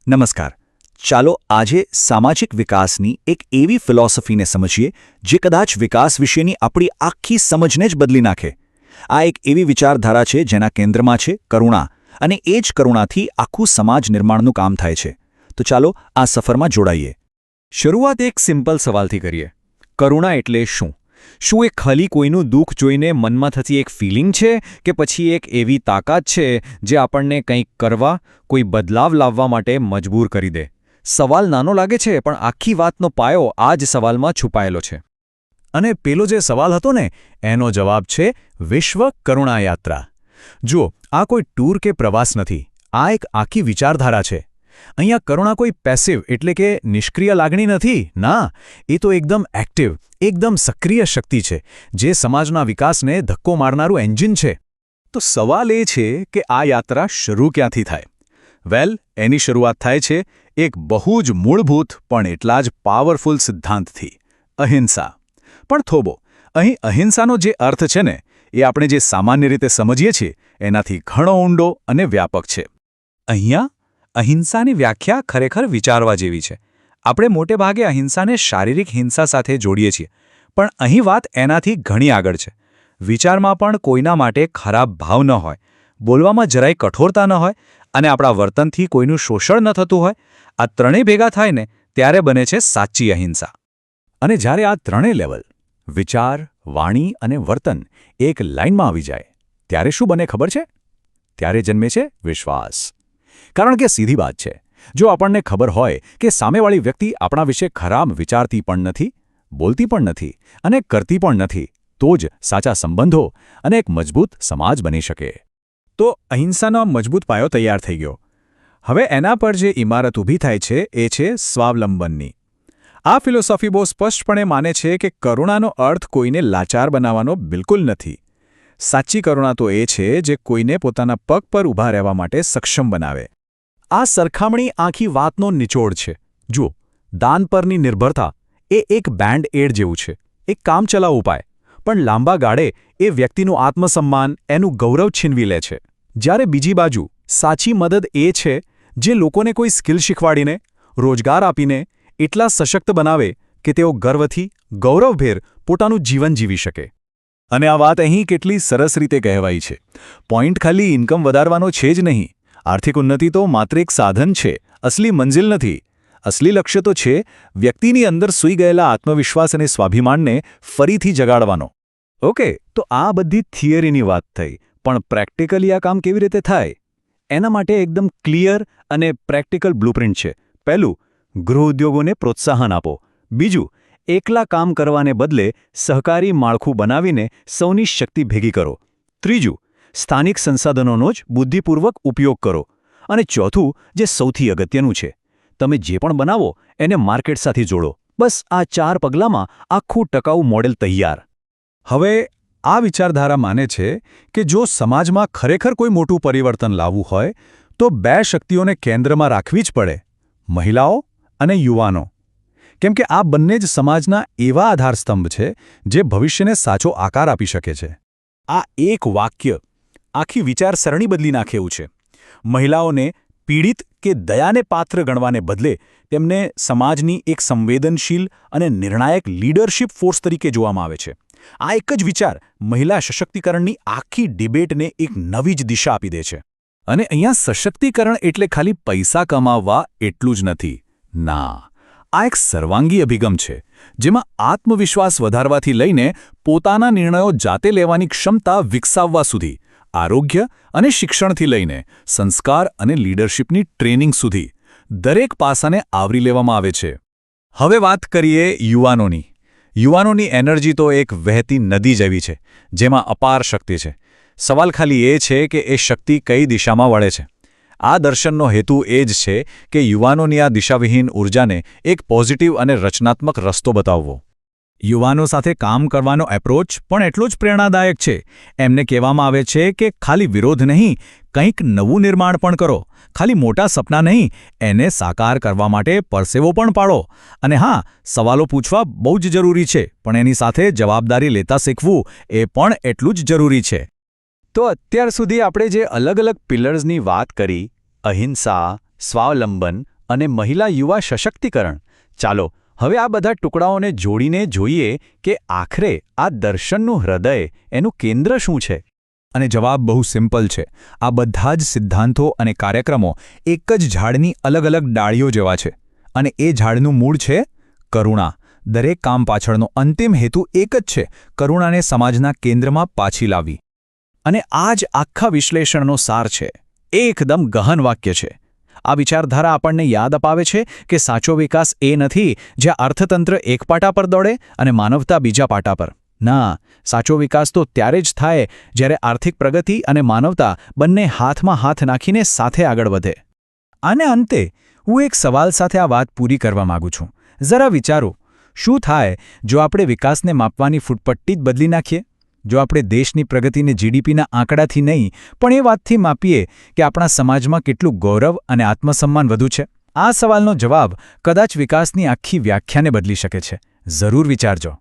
નમસ્કાર. ચાલો આજે સામાજિક વિકાસની એક એવી ફિલોસોફીને સમજીએ જે કદાચ વિકાસ વિશેની આપણી આખી સમજને જ બદલી નાખે. આ એક એવી વિચારધારા છે જેના કેન્દ્રમાં છે કરુણા, અને એ જ કરુણાથી આખું સમાજ નિર્માણનું કામ થાય છે. તો ચાલો આ સફરમાં જોડાઈએ. શરૂઆત એક સિમ્પલ સવાલથી કરીએ. કરુણા એટલે શું? શું એ ખાલી કોઈનું દુઃખ જોઈને મનમાં થતી એક ફિલિંગ છે કે પછી એક એવી તાકાત છે જે આપણને કંઈક કરવા, કોઈ બદલાવ લાવવા માટે મજબૂર કરી દે? સવાલ નાનો લાગે છે પણ આખી વાતનો પાયો આ જ સવાલમાં છુપાયેલો છે. અને પેલો જે સવાલ હતો ને એનો જવાબ છે વિશ્વ કરુણા યાત્રા. જુઓ, આ કોઈ ટૂર કે પ્રવાસ નથી, આ એક આખી વિચારધારા છે. અહીંયા કરુણા કોઈ પેસિવ એટલે કે નિષ્ક્રિય લાગણી નથી. ના, એ તો એકદમ એક્ટિવ, એકદમ સક્રિય શક્તિ છે જે સમાજના વિકાસને ધક્કો મારનારું એન્જિન છે. તો સવાલ એ છે કે આ યાત્રા શરૂ ક્યાંથી થાય? વેલ, એની શરૂઆત થાય છે એક બહુ જ મૂળભૂત પણ એટલા જ પાવરફુલ સિદ્ધાંતથી, અહિંસા. પણ થોભો, અહીં અહિંસાનો જે અર્થ છે ને એ આપણે જે સામાન્ય રીતે સમજીએ છીએ એનાથી ઘણો ઊંડો અને વ્યાપક છે. અહીંયા અહિંસાની વ્યાખ્યા ખરેખર વિચારવા જેવી છે. આપણે મોટે ભાગે અહિંસાને શારીરિક હિંસા સાથે જોડીએ છીએ, પણ અહીં વાત એનાથી ઘણી આગળ છે. વિચારમાં પણ કોઈના માટે ખરાબ ભાવ ન હોય, બોલવામાં જરાય કઠોરતા ન હોય અને આપણા વર્તનથી કોઈનું શોષણ ન થતું હોય. આ ત્રણેય ભેગા થાય ને ત્યારે બને છે સાચી અહિંસા. અને જ્યારે આ ત્રણેય લેવલ વિચાર, વાણી અને વર્તન એક લાઇનમાં આવી જાય ત્યારે શું બને ખબર છે? ત્યારે જન્મે છે વિશ્વાસ. કારણ કે સીધી વાત છે, જો આપણને ખબર હોય કે સામેવાળી વ્યક્તિ આપણા વિશે ખરાબ વિચારતી પણ નથી, બોલતી પણ નથી અને કરતી પણ નથી, તો જ સાચા સંબંધો અને એક મજબૂત સમાજ બની શકે. તો અહિંસાનો મજબૂત પાયો તૈયાર થઈ ગયો. હવે એના પર જે ઇમારત ઊભી થાય છે એ છે સ્વાવલંબનની. આ ફિલોસોફી બહુ સ્પષ્ટપણે માને છે કે કરુણાનો અર્થ કોઈને લાચાર બનાવવાનો બિલકુલ નથી. સાચી કરુણા તો એ છે જે કોઈને પોતાના પગ પર ઊભા રહેવા માટે સક્ષમ બનાવે. આ સરખામણી આખી વાતનો નિચોડ છે. જુઓ, દાન પરની નિર્ભરતા એ એક બેન્ડ એડ જેવું છે, એક કામચલાઉ ઉપાય, પણ લાંબા ગાળે એ વ્યક્તિનું આત્મસન્માન, એનું ગૌરવ છીનવી લે છે. જ્યારે બીજી બાજુ સાચી મદદ એ છે જે લોકોને કોઈ સ્કિલ શીખવાડીને, રોજગાર આપીને એટલા સશક્ત બનાવે કે તેઓ ગર્વથી, ગૌરવભેર પોતાનું જીવન જીવી શકે. અને આ વાત અહીં કેટલી સરસ રીતે કહેવાઈ છે. પોઈન્ટ ખાલી ઇન્કમ વધારવાનો છે જ નહીં. આર્થિક ઉન્નતિ તો માત્ર એક સાધન છે, અસલી મંજિલ નથી. અસલી લક્ષ્ય તો છે વ્યક્તિની અંદર સૂઈ ગયેલા આત્મવિશ્વાસ અને સ્વાભિમાનને ફરીથી જગાડવાનો. ઓકે, તો આ બધી થિયરીની વાત થઈ, પણ પ્રેક્ટિકલી આ કામ કેવી રીતે થાય? એના માટે એકદમ ક્લિયર અને પ્રેક્ટિકલ બ્લુપ્રિન્ટ છે. પહેલું, ગૃહ ઉદ્યોગોને પ્રોત્સાહન આપો. બીજું, એકલા કામ કરવાને બદલે સહકારી માળખું બનાવીને સૌની શક્તિ ભેગી કરો. ત્રીજું, સ્થાનિક સંસાધનોનો જ બુદ્ધિપૂર્વક ઉપયોગ કરો. અને ચોથું, જે સૌથી અગત્યનું છે, તમે જે પણ બનાવો એને માર્કેટ સાથે જોડો. બસ આ 4 પગલાંમાં આખું ટકાઉ મોડેલ તૈયાર. હવે આ વિચારધારા માને છે કે જો સમાજમાં ખરેખર કોઈ મોટું પરિવર્તન લાવવું હોય તો 2 શક્તિઓને કેન્દ્રમાં રાખવી જ પડે: મહિલાઓ અને યુવાનો. કેમ કે આ બંને જ સમાજના એવા આધારસ્તંભ છે જે ભવિષ્યને સાચો આકાર આપી શકે છે. આ એક વાક્ય આખી વિચારસરણી બદલી નાખે એવું છે. મહિલાઓને પીડિત કે દયાને પાત્ર ગણવાને બદલે તેમને સમાજની એક સંવેદનશીલ અને નિર્ણાયક લીડરશિપ ફોર્સ તરીકે જોવામાં આવે છે. આ એક જ વિચાર મહિલા સશક્તિકરણની આખી ડિબેટને એક નવી જ દિશા આપી દે છે. અને અહીંયા સશક્તિકરણ એટલે ખાલી પૈસા કમાવવા એટલું જ નથી. ના, આ એક સર્વાંગી અભિગમ છે જેમાં આત્મવિશ્વાસ વધારવાથી લઈને પોતાના નિર્ણયો જાતે લેવાની ક્ષમતા વિકસાવવા સુધી, આરોગ્ય અને શિક્ષણથી લઈને સંસ્કાર અને લીડરશિપની ટ્રેનિંગ સુધી દરેક પાસાને આવરી લેવામાં આવે છે. હવે વાત કરીએ યુવાનોની. યુવાનોની એનર્જી તો એક વહેતી નદી જેવી છે જેમાં અપાર શક્તિ છે. સવાલ ખાલી એ છે કે એ શક્તિ કઈ દિશામાં વળે છે. આ દર્શનનો હેતુ એ જ છે કે યુવાનોની આ દિશાવિહીન ઊર્જાને એક પોઝિટિવ અને રચનાત્મક રસ્તો બતાવવો. યુવાનો સાથે કામ કરવાનો એપ્રોચ પણ એટલો જ પ્રેરણાદાયક છે. એમને કહેવામાં આવે છે કે ખાલી વિરોધ નહીં, કંઈક નવું નિર્માણ પણ કરો. ખાલી મોટા સપના નહીં, એને સાકાર કરવા માટે પરસેવો પણ પાડો. અને હા, સવાલો પૂછવા બહુ જ જરૂરી છે, પણ એની સાથે જવાબદારી લેતા શીખવું એ પણ એટલું જ જરૂરી છે. તો અત્યાર સુધી આપણે જે અલગ અલગ પિલર્સની વાત કરી, અહિંસા, સ્વાવલંબન અને મહિલા યુવા સશક્તિકરણ. ચાલો હવે આ બધા ટુકડાઓને જોડીને જોઈએ કે આખરે આ દર્શનનું હૃદય, એનું કેન્દ્ર શું છે? અને જવાબ બહુ સિમ્પલ છે. આ બધા જ સિદ્ધાંતો અને કાર્યક્રમો એક જ ઝાડની અલગ અલગ ડાળીઓ જેવા છે. અને એ ઝાડનું મૂળ છે કરુણા. દરેક કામ પાછળનો અંતિમ હેતુ એક જ છે: કરુણાને સમાજના કેન્દ્રમાં પાછી લાવવી. અને આ જ આખા વિશ્લેષણનો સાર છે. એ એકદમ ગહન વાક્ય છે. આ વિચારધારા આપણને યાદ અપાવે છે કે સાચો વિકાસ એ નથી જ્યાં અર્થતંત્ર એક પાટા પર દોડે અને માનવતા બીજા પાટા પર. ના, સાચો વિકાસ તો ત્યારે જ થાય જ્યારે આર્થિક પ્રગતિ અને માનવતા બંને હાથમાં હાથ નાખીને સાથે આગળ વધે. અને અંતે હું એક સવાલ સાથે આ વાત પૂરી કરવા માંગુ છું. જરા વિચારો, શું થાય જો આપણે વિકાસને માપવાની ફૂટપટ્ટી જ બદલી નાખીએ? જો આપણે દેશની પ્રગતિને જીડીપીના આંકડાથી નહીં પણ એ વાતથી માપીએ કે આપણા સમાજમાં કેટલું ગૌરવ અને આત્મસન્માન વધુ છે? આ સવાલનો જવાબ કદાચ વિકાસની આખી વ્યાખ્યાને બદલી શકે છે. જરૂર વિચારજો.